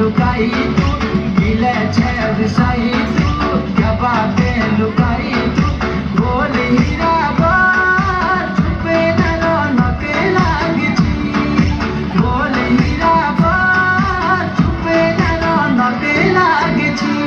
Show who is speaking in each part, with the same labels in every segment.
Speaker 1: लुकाई तू गिले छेद सही तू क्या बातें लुकाई तू बोल हीरा बोल चुपे न रौनक लागची बोल हीरा बोल चुपे न रौनक लागची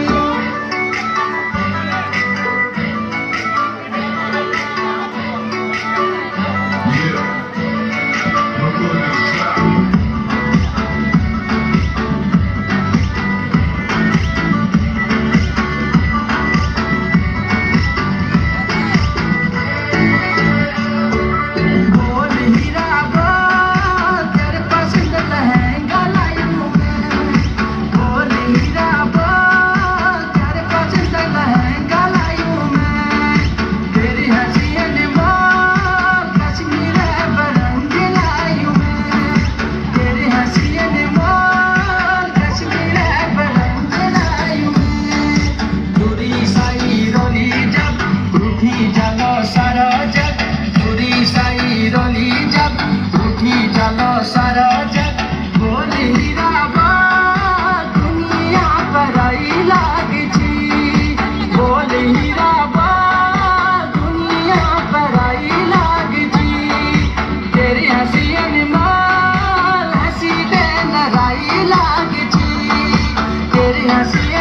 Speaker 1: चलो सारा जग पूरी साई रोली जब उठी चलो सारा जग बोल हीरा बोल दुनिया पर आई लागची बोल हीरा बोल दुनिया पर आई लागची तेरी हंसी अनमोल हंसी दे नराई लागची तेरी हंसी